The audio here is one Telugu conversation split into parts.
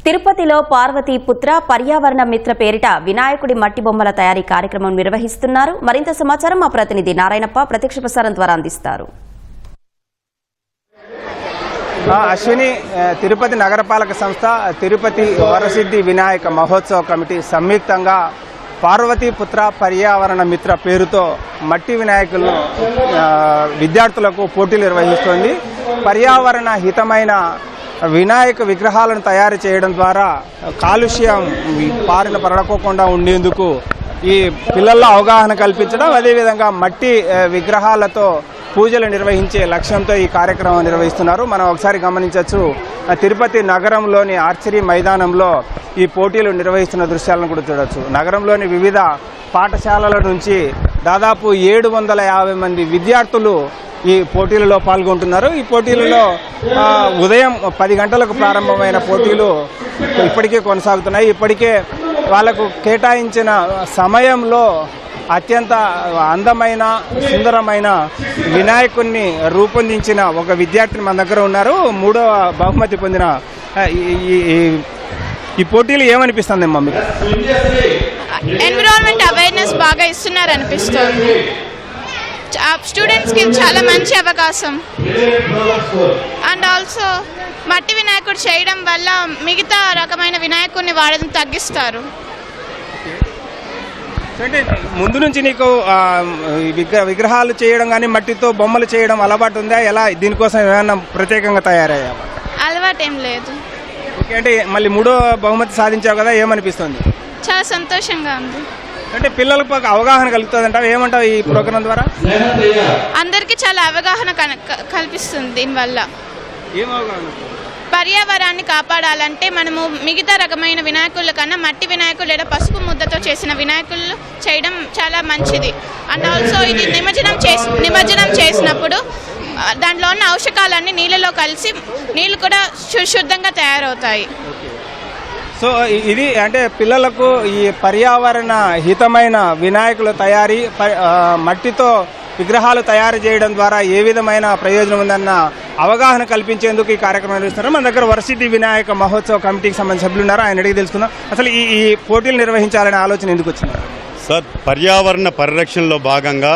తిరుపతిలో పార్వతీ పుత్ర పర్యావరణ మిత్ర పేరిట వినాయకుడి మట్టి బొమ్మల తయారీ కార్యక్రమం నిర్వహిస్తున్నారు. మరింత సమాచారం మా ప్రతినిధి నారాయణప్ప ప్రత్యక్ష ప్రసారం ద్వారా అందిస్తారు. అశ్విని, తిరుపతి నగరపాలక సంస్థ, తిరుపతి వరసిద్ధి వినాయక మహోత్సవ కమిటీ సంయుక్తంగా పార్వతీ పుత్ర పర్యావరణ మిత్ర పేరుతో మట్టి వినాయకులను విద్యార్థులకు పోటీలు నిర్వహిస్తోంది. పర్యావరణ హితమైన వినాయక విగ్రహాలను తయారు చేయడం ద్వారా కాలుష్యం పారిన పడకోకుండా ఉండేందుకు ఈ పిల్లల్లో అవగాహన కల్పించడం, అదేవిధంగా మట్టి విగ్రహాలతో పూజలు నిర్వహించే లక్ష్యంతో ఈ కార్యక్రమం నిర్వహిస్తున్నారు. మనం ఒకసారి గమనించవచ్చు, తిరుపతి నగరంలోని ఆర్చరీ మైదానంలో ఈ పోటీలు నిర్వహిస్తున్న దృశ్యాలను కూడా చూడవచ్చు. నగరంలోని వివిధ పాఠశాలల నుంచి దాదాపు 750 మంది విద్యార్థులు ఈ పోటీలలో పాల్గొంటున్నారు. ఈ పోటీలలో ఉదయం 10 గంటలకు ప్రారంభమైన పోటీలు ఇప్పటికే కొనసాగుతున్నాయి. ఇప్పటికే వాళ్లకు కేటాయించిన సమయంలో అత్యంత అందమైన సుందరమైన వినాయకుడిని రూపొందించిన ఒక విద్యార్థిని మన దగ్గర ఉన్నారు. 3వ బహుమతి పొందిన ఈ పోటీలు ఏమనిపిస్తుంది అమ్మా మీకు? ఎన్విరాన్మెంట్ అవేర్నెస్ బాగా ఇస్తున్నారు అనిపిస్తుంది. స్టూడెంట్స్కి చాలా మంచి అవకాశం. అండ్ ఆల్సో మట్టి వినాయకుడు చేయడం వల్ల మిగతా రకమైన వినాయకుడిని వాడడం తగ్గిస్తారు. అంటే ముందు నుంచి నీకు విగ్రహాలు చేయడం కానీ మట్టితో బొమ్మలు చేయడం అలవాటు ఉందా? ఎలా దీనికోసం ఏమైనా ప్రత్యేకంగా తయారయ్యా? అలవాటు ఏం లేదు. ఓకే, అంటే మళ్ళీ 3వ బహుమతి సాధించావు కదా, ఏమనిపిస్తుంది? చాలా సంతోషంగా ఉంది. అంటే పిల్లలకు అవగాహన కలుగుతుంది అంటావు, ఏమంటావు ఈ ప్రోగ్రాం ద్వారా? అందరికీ చాలా అవగాహన కల్పిస్తుంది. దీనివల్ల ఏం అవగాహన? పర్యావరణాన్ని కాపాడాలంటే మనము మిగతా రకమైన వినాయకుల కన్నా మట్టి వినాయకులు లేదా పసుపు ముద్దతో చేసిన వినాయకులు చేయడం చాలా మంచిది. అండ్ ఆల్సో ఇది నిమజ్జనం చేసినప్పుడు దాంట్లో ఉన్న ఔషకాలన్నీ నీళ్ళలో కలిసి నీళ్ళు కూడా శుద్ధంగా తయారవుతాయి. సో ఇది అంటే పిల్లలకు ఈ పర్యావరణ హితమైన వినాయకుల తయారీ, మట్టితో విగ్రహాలు తయారు చేయడం ద్వారా ఏ విధమైన ప్రయోజనం ఉందన్న అవగాహన కల్పించేందుకు ఈ కార్యక్రమం నిర్వహిస్తున్నారు. మన దగ్గర వరసిద్ధి వినాయక మహోత్సవ కమిటీకి సంబంధించిన సభ్యులు ఉన్నారు. ఆయన అడిగి తెలుసుకుందాం, అసలు ఈ పోటీలు నిర్వహించాలనే ఆలోచన ఎందుకు వచ్చింది? సార్, పర్యావరణ పరిరక్షణలో భాగంగా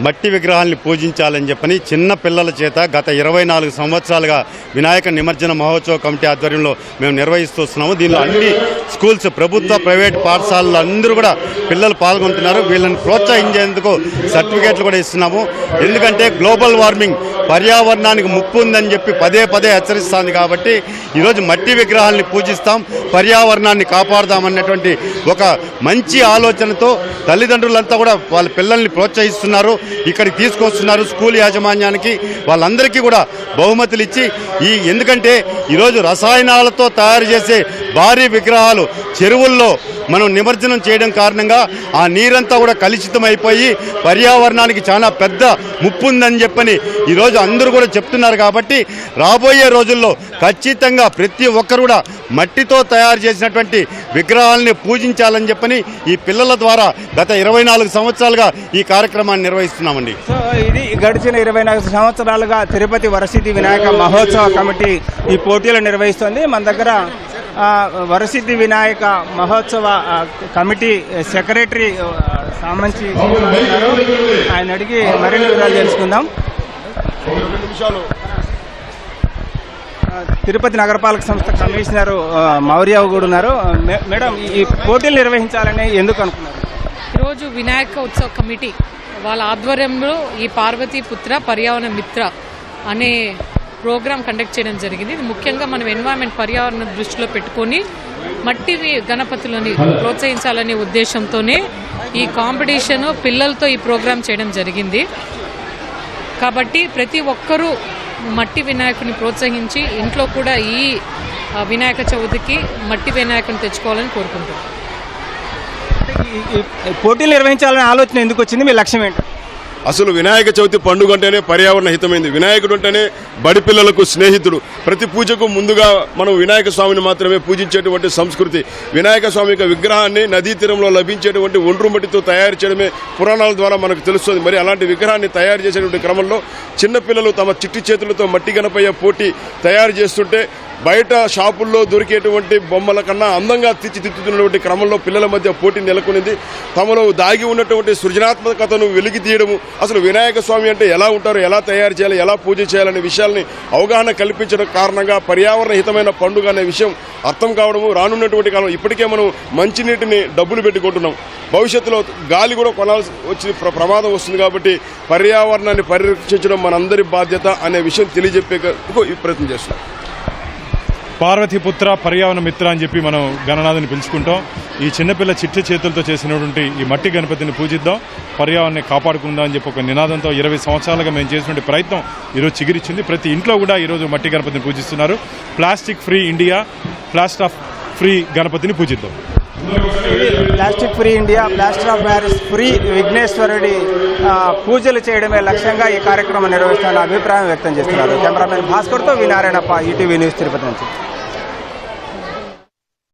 మట్టి విగ్రహాన్ని పూజించాలని చెప్పని చిన్న పిల్లల చేత గత 24 సంవత్సరాలుగా వినాయక నిమజ్జన మహోత్సవ కమిటీ ఆధ్వర్యంలో మేము నిర్వహిస్తున్నాము. దీనిలో అన్ని స్కూల్స్, ప్రభుత్వ ప్రైవేట్ పాఠశాలలు అందరూ కూడా పిల్లలు పాల్గొంటున్నారు. వీళ్ళని ప్రోత్సహించేందుకు సర్టిఫికేట్లు కూడా ఇస్తున్నాము. ఎందుకంటే గ్లోబల్ వార్మింగ్ పర్యావరణానికి ముప్పు ఉందని చెప్పి పదే హెచ్చరిస్తుంది. కాబట్టి ఈరోజు మట్టి విగ్రహాలని పూజిస్తాం, పర్యావరణాన్ని కాపాడుదామన్నటువంటి ఒక మంచి ఆలోచనతో తల్లిదండ్రులంతా కూడా వాళ్ళ పిల్లల్ని ప్రోత్సహిస్తున్నారు, ఇక్కడికి తీసుకొస్తున్నారు. స్కూల్ యాజమాన్యానికి వాళ్ళందరికీ కూడా బహుమతులు ఇచ్చి ఎందుకంటే ఈరోజు రసాయనాలతో తయారు చేసే భారీ విగ్రహాలు చెరువుల్లో మనం నిమజ్జనం చేయడం కారణంగా ఆ నీరంతా కూడా కలుషితం అయిపోయి పర్యావరణానికి చాలా పెద్ద ముప్పు ఉందని చెప్పని ఈరోజు అందరూ కూడా చెప్తున్నారు. కాబట్టి రాబోయే రోజుల్లో ఖచ్చితంగా ప్రతి ఒక్కరు కూడా మట్టితో తయారు చేసినటువంటి విగ్రహాలని పూజించాలని చెప్పని ఈ పిల్లల ద్వారా గత 24 సంవత్సరాలుగా ఈ కార్యక్రమాన్ని నిర్వహిస్తున్నామండి. సో ఇది గడిచిన 24 సంవత్సరాలుగా తిరుపతి వరసిద్ధి వినాయక మహోత్సవ కమిటీ ఈ పోటీలు నిర్వహిస్తోంది. మన దగ్గర వరసిద్ధి వినాయక మహోత్సవ కమిటీ సెక్రటరీ సామంచి ఆయన అడిగి మరిన్ని వివరాలు తెలుసుకుందాం. తిరుపతి నగరపాలక సంస్థ కమిషనర్ మౌర్య కూడా ఉన్నారు. మేడం, ఈ పోటీలు నిర్వహించాలని ఎందుకు అనుకున్నారు? ఈరోజు వినాయక ఉత్సవ కమిటీ వాళ్ళ ఆధ్వర్యంలో ఈ పార్వతీ పుత్ర పర్యావరణ మిత్ర అనే ప్రోగ్రాం కండక్ట్ చేయడం జరిగింది. ఇది ముఖ్యంగా మనం ఎన్వైరన్మెంట్ పర్యావరణ దృష్టిలో పెట్టుకొని మట్టి గణపతులని ప్రోత్సహించాలనే ఉద్దేశంతోనే ఈ కాంపిటీషన్ పిల్లలతో ఈ ప్రోగ్రాం చేయడం జరిగింది. కాబట్టి ప్రతి ఒక్కరూ మట్టి వినాయకుని ప్రోత్సహించి ఇంట్లో కూడా ఈ వినాయక చవితికి మట్టి వినాయకుని తెచ్చుకోవాలని కోరుకుంటున్నాం. పోటీలు నిర్వహించాలనే ఆలోచన ఎందుకు వచ్చింది? మీ లక్ష్యం ఏంటి? అసలు వినాయక చవితి పండుగ అంటేనే పర్యావరణ హితమైంది. వినాయకుడు అంటేనే బడి పిల్లలకు స్నేహితుడు. ప్రతి పూజకు ముందుగా మనం వినాయక స్వామిని మాత్రమే పూజించేటువంటి సంస్కృతి. వినాయక స్వామి యొక్క విగ్రహాన్ని నదీ తీరంలో లభించేటువంటి ఒండ్రు మట్టితో తయారు చేయడమే పురాణాల ద్వారా మనకు తెలుస్తుంది. మరి అలాంటి విగ్రహాన్ని తయారు చేసేటువంటి క్రమంలో చిన్నపిల్లలు తమ చిట్టి చేతులతో మట్టి గణపయ్య పోటీ తయారు చేస్తుంటే బయట షాపుల్లో దొరికేటువంటి బొమ్మల కన్నా అందంగా తీర్చిదిద్దుతున్నటువంటి క్రమంలో పిల్లల మధ్య పోటీ నెలకొనింది. తమలో దాగి ఉన్నటువంటి సృజనాత్మకతను వెలికి తీయడము, అసలు వినాయక స్వామి అంటే ఎలా ఉంటారో, ఎలా తయారు చేయాలి, ఎలా పూజ చేయాలనే విషయాల్ని అవగాహన కల్పించడం కారణంగా పర్యావరణ హితమైన పండుగ అనే విషయం అర్థం కావడము. రానున్నటువంటి కాలం ఇప్పటికే మనం మంచినీటిని డబ్బులు పెట్టుకుంటున్నాం. భవిష్యత్తులో గాలి కూడా కొనాల్సి వచ్చి ప్రమాదం వస్తుంది. కాబట్టి పర్యావరణాన్ని పరిరక్షించడం మనందరి బాధ్యత అనే విషయం తెలియజెప్పే ఈ ప్రయత్నం చేస్తున్నాం. పార్వతీపుత్ర పర్యావరణ మిత్ర అని చెప్పి మనం గణనాథుని పిలుచుకుంటాం. ఈ చిన్నపిల్ల చిట్టి చేతులతో చేసినటువంటి ఈ మట్టి గణపతిని పూజిద్దాం, పర్యావరణాన్ని కాపాడుకుందాం అని చెప్పి ఒక నినాదంతో 20 సంవత్సరాలుగా మేము చేసినటువంటి ప్రయత్నం ఈరోజు చిగురిచ్చింది. ప్రతి ఇంట్లో కూడా ఈరోజు మట్టి గణపతిని పూజిస్తున్నారు. Plastic free India, plaster free గణపతిని పూజిద్దాం. Plastic free India, plaster of Paris free విఘ్నేశ్వరుడి పూజలు చేయడమే లక్ష్యంగా ఈ కార్యక్రమం నిర్వహిస్తున్న అభిప్రాయం వ్యక్తం చేస్తున్నారు. కెమెరామెన్ భాస్కర్తో వి నారాయణప్ప, ఈటీవీ న్యూస్ తిరుపతి నుంచి.